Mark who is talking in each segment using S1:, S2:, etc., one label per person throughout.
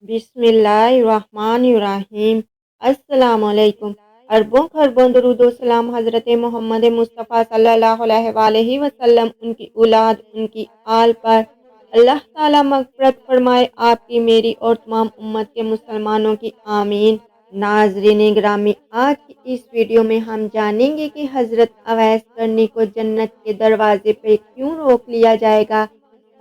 S1: बिस्मिल्लाहिर्रहमानिर्रहीम। अस्सलाम वालेकुम। अरबों खरबों दरूद व सलाम हज़रत मोहम्मद मुस्तफ़ा सल्लल्लाहु अलैहि वसल्लम, उनकी औलाद, उनकी आल पर अल्लाह ताला मग़फ़िरत फ़रमाए, आपकी, मेरी और तमाम उम्मत के मुसलमानों की आमीन। नाज़रीन गिरामी, आज की इस वीडियो में हम जानेंगे कि हज़रत अवैस करनी को जन्नत के दरवाज़े पे क्यों रोक लिया जाएगा।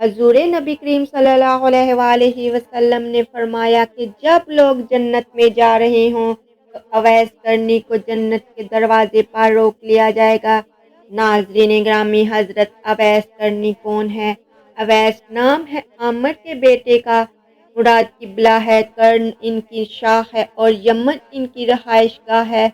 S1: हजूर नबी करीम सल्लल्लाहु अलैहि वसल्लम ने फरमाया कि जब लोग जन्नत में जा रहे हों तो अवैस करनी को जन्नत के दरवाजे पर रोक लिया जाएगा। नाज़रीन ग्रामी, हजरत अवैस करनी कौन है? अवैस नाम है आमर के बेटे का। मुराद किबला है, कर्ण इनकी शाह है और यमन इनकी रहाइश गाह है।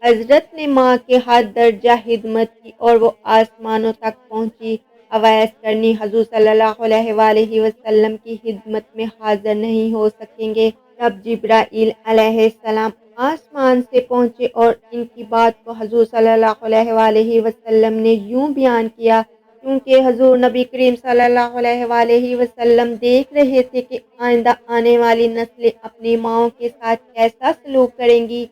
S1: हजरत ने माँ के हाथ दर्जा हिदमत की और वो आसमानों तक पहुँची। अवैस करनी हजूर सल्लल्लाहु अलैहि वसल्लम की खिदमत में हाजिर नहीं हो सकेंगे। तब जिब्राईल अलैहिस्सलाम आसमान से पहुँचे और इनकी बात को हजूर सल्लल्लाहु अलैहि वसल्लम ने यूँ बयान किया, क्योंकि हजूर नबी करीम सल्लल्लाहु अलैहि वसल्लम देख रहे थे कि आइंदा आने वाली नस्लें अपनी माँओं के साथ कैसा सलूक करेंगी।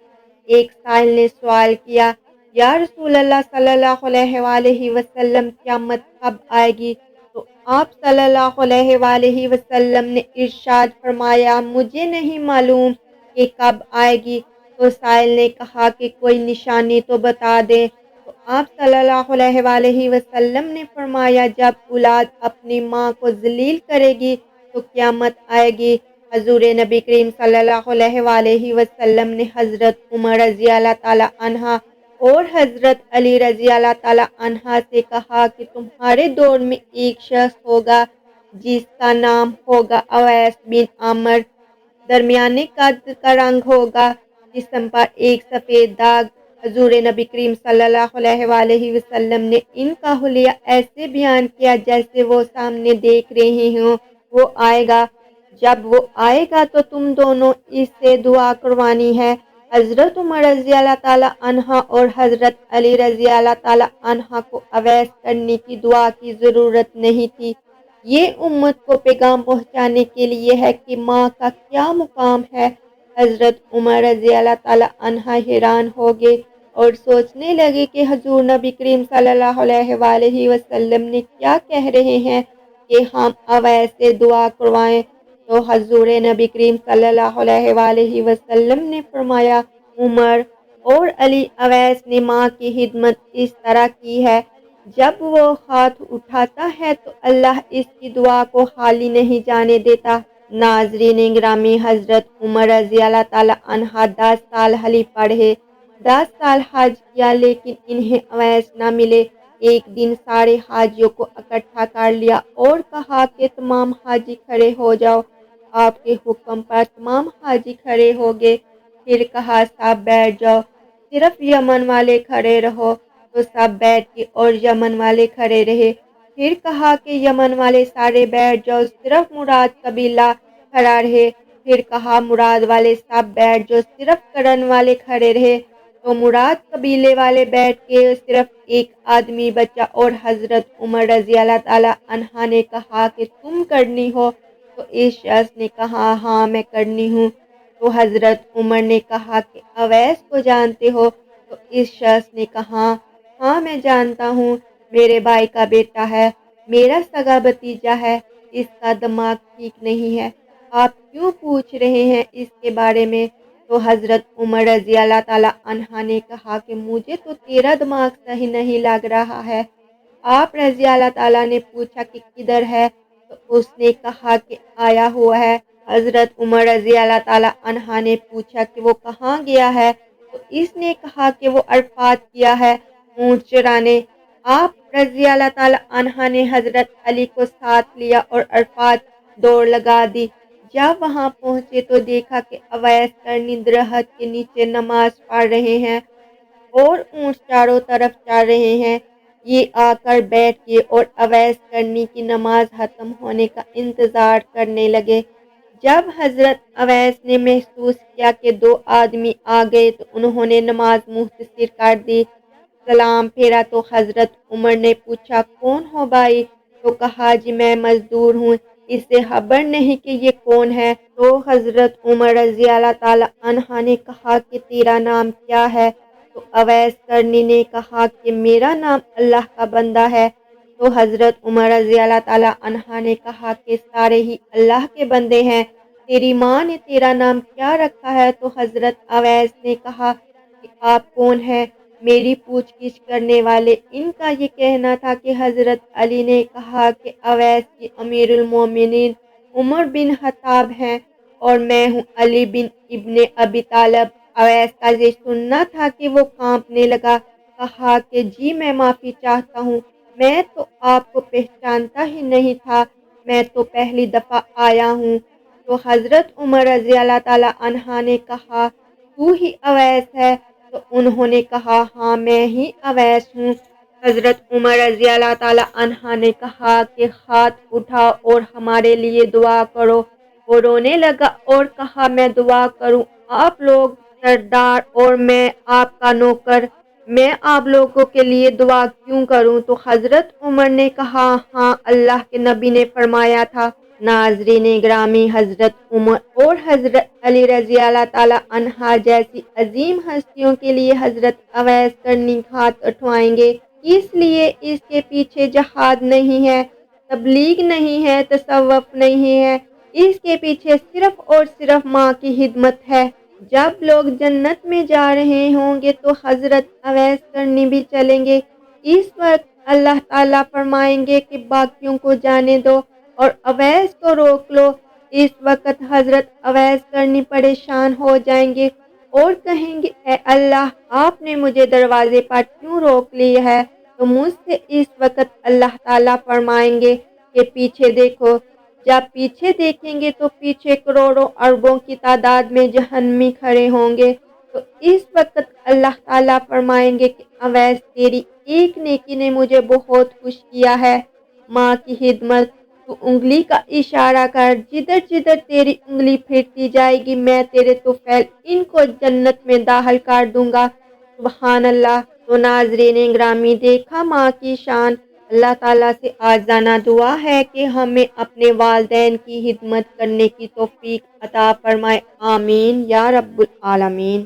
S1: एक साइल ने सवाल किया, या रसूल अल्लाह सल्लल्लाहु अलैहि वसल्लम, क़यामत कब आएगी? तो आप सल्लल्लाहु अलैहि वसल्लम ने इरशाद फरमाया, मुझे नहीं मालूम कि कब आएगी। तो साइल ने कहा कि कोई निशानी तो बता दे। तो आप सल्लल्लाहु अलैहि वसल्लम ने फरमाया, जब औलाद अपनी माँ को जलील करेगी तो क़यामत आएगी। हजूर नबी करीम सल्लल्लाहु अलैहि वसल्लम ने हज़रत उमर रज़ी अल्लाह ताला अन्हा और हज़रत अली रज़ी अल्लाह ताला अन्हा से कहा कि तुम्हारे दौर में एक शख्स होगा जिसका नाम होगा अवैस बिन आमर। दरमियाने कद का रंग होगा, जिस्म पर एक सफ़ेद दाग। हजूर नबी करीम सल्लल्लाहु अलैहि वसल्लम ने इनका हुलिया ऐसे बयान किया जैसे वो सामने देख रहे हों। वो आएगा, जब वो आएगा तो तुम दोनों इससे दुआ करवानी है। हज़रत उमर रज़ी अल्लाह ताला अन्हा और हज़रत अली रज़ी अल्लाह ताला अन्हा को अवैस करने की दुआ की ज़रूरत नहीं थी। ये उम्मत को पैगाम पहुँचाने के लिए है कि माँ का क्या मुकाम है। हज़रत उमर रज़ी अल्लाह ताला अन्हा हैरान हो गए और सोचने लगे कि हजूर नबी करीम सल्लल्लाहु अलैहि वसल्लम ने क्या कह रहे हैं कि हम अवैस से दुआ करवाएं। तो हजूर नबी करीम सल्लल्लाहु अलैहि वसल्लम ने फरमाया, उमर और अली, अवैस ने माँ की खिदमत इस तरह की है, जब वो हाथ उठाता है तो अल्लाह इसकी दुआ को खाली नहीं जाने देता। नाजरीन ग्रामी, हजरत उमर रज़ी अल्लाह ताला अन्हा 10 साल हली पढ़े, 10 साल हज किया, लेकिन इन्हें अवैस न मिले। एक दिन सारे हाजियों को इकट्ठा कर लिया और कहा कि तमाम हाजी खड़े हो जाओ। आपके हुक्म पर तमाम हाजी खड़े हो गए। फिर कहा, सब बैठ जाओ, सिर्फ यमन वाले खड़े रहो। तो सब बैठ के और यमन वाले खड़े रहे। फिर कहा कि यमन वाले सारे बैठ जाओ, सिर्फ मुराद कबीला खड़ा रहे। फिर कहा, मुराद वाले सब बैठ जाओ, सिर्फ करण वाले खड़े रहे। तो मुराद कबीले वाले बैठ के सिर्फ एक आदमी बचा और हजरत उमर रज़ी अल्लाह ताला अन्हा ने कहा कि तुम करनी हो? तो इस शख्स ने कहा, हाँ मैं करनी हूँ। तो हजरत उमर ने कहा कि अवैस को जानते हो? तो इस शख्स ने कहा, हाँ मैं जानता हूँ, मेरे भाई का बेटा है, मेरा सगा भतीजा है, इसका दिमाग ठीक नहीं है, आप क्यों पूछ रहे हैं इसके बारे में? तो हजरत उमर रज़ी अल्लाह ताला अन्हा ने कहा कि मुझे तो तेरा दिमाग सही नहीं लग रहा है। आप रज़ी अल्लाह ताला ने पूछा कि किधर है? तो उसने कहा कि आया हुआ है। हज़रत उमर रज़ी अल्लाह ताला अन्हा ने पूछा कि वो कहाँ गया है? तो इसने कहा कि वो अरफात किया है ऊँट चराने। आप रज़ी अल्लाह ताला अन्हा ने हज़रत अली को साथ लिया और अरफात दौड़ लगा दी। जब वहाँ पहुँचे तो देखा कि अवैस करनी दरख्त के नीचे नमाज पढ़ रहे हैं और ऊँट चारों तरफ चल रहे हैं। ये आकर बैठ गए और अवैस करनी की नमाज खत्म होने का इंतज़ार करने लगे। जब हज़रत अवैस ने महसूस किया कि 2 आदमी आ गए तो उन्होंने नमाज मुख्तसर कर दी। सलाम फेरा तो हज़रत उमर ने पूछा, कौन हो भाई? तो कहा, जी मैं मजदूर हूँ, اسے خبر نہیں کہ یہ کون ہے۔ تو حضرت عمر رضی اللہ تعالیٰ عنہ نے کہا کہ تیرا نام کیا ہے؟ تو اویس کرنی نے کہا کہ میرا نام اللہ کا بندہ ہے۔ تو حضرت عمر رضی اللہ تعالیٰ عنہ نے کہا کہ سارے ہی اللہ کے بندے ہیں، تیری ماں نے تیرا نام کیا رکھا ہے؟ تو حضرت اویس نے کہا کہ آپ کون ہیں؟ میری پوچھ گچھ کرنے والے ان کا یہ کہنا تھا کہ حضرت علی نے کہا کہ اویس کی امیر المومنین عمر بن خطاب ہیں اور میں ہوں علی بن ابن ابی طالب۔ اویس کا یہ سننا تھا کہ وہ کانپنے لگا، کہا کہ جی میں معافی چاہتا ہوں، میں تو آپ کو پہچانتا ہی نہیں تھا، میں تو پہلی دفعہ آیا ہوں۔ تو حضرت عمر رضی اللہ تعالیٰ عنہ نے کہا تو ہی اویس ہے؟ تو انہوں نے کہا ہاں میں ہی اویس ہوں۔ حضرت عمر رضی اللہ تعالیٰ عنہ نے کہا کہ ہاتھ اٹھاؤ اور ہمارے لیے دعا کرو۔ وہ رونے لگا اور کہا میں دعا کروں، آپ لوگ سردار اور میں آپ کا نوکر، میں آپ لوگوں کے لیے دعا کیوں کروں؟ تو حضرت عمر نے کہا ہاں اللہ کے نبی نے فرمایا تھا۔ ناظرین گرامی، حضرت عمر اور حضرت علی رضی اللہ تعالیٰ عنہ جیسی عظیم ہستیوں کے لیے حضرت اویس کرنی ہاتھ اٹھوائیں گے، اس لیے اس کے پیچھے جہاد نہیں ہے، تبلیغ نہیں ہے، تصوف نہیں ہے، اس کے پیچھے صرف اور صرف ماں کی خدمت ہے۔ جب لوگ جنت میں جا رہے ہوں گے تو حضرت اویس کرنی بھی چلیں گے۔ اس وقت اللہ تعالیٰ فرمائیں گے کہ باقیوں کو جانے دو اور اویس کو روک لو۔ اس وقت حضرت اویس کرنی پریشان ہو جائیں گے اور کہیں گے اے اللہ، آپ نے مجھے دروازے پر کیوں روک لی ہے؟ تو مجھ سے اس وقت اللہ تعالیٰ فرمائیں گے کہ پیچھے دیکھو۔ جب پیچھے دیکھیں گے تو پیچھے کروڑوں اربوں کی تعداد میں جہنمی کھڑے ہوں گے۔ تو اس وقت اللہ تعالیٰ فرمائیں گے کہ اویس تیری ایک نیکی نے مجھے بہت خوش کیا ہے، ماں کی خدمت، تو انگلی کا اشارہ کر، جدھر جدھر تیری انگلی پھرتی جائے گی میں تیرے طفیل ان کو جنت میں داخل کر دوں گا۔ سبحان اللہ۔ تو ناظرین گرامی، دیکھا ماں کی شان۔ اللہ تعالیٰ سے عاجزانہ دعا ہے کہ ہمیں اپنے والدین کی خدمت کرنے کی توفیق عطا فرمائے، آمین یا رب العالمین۔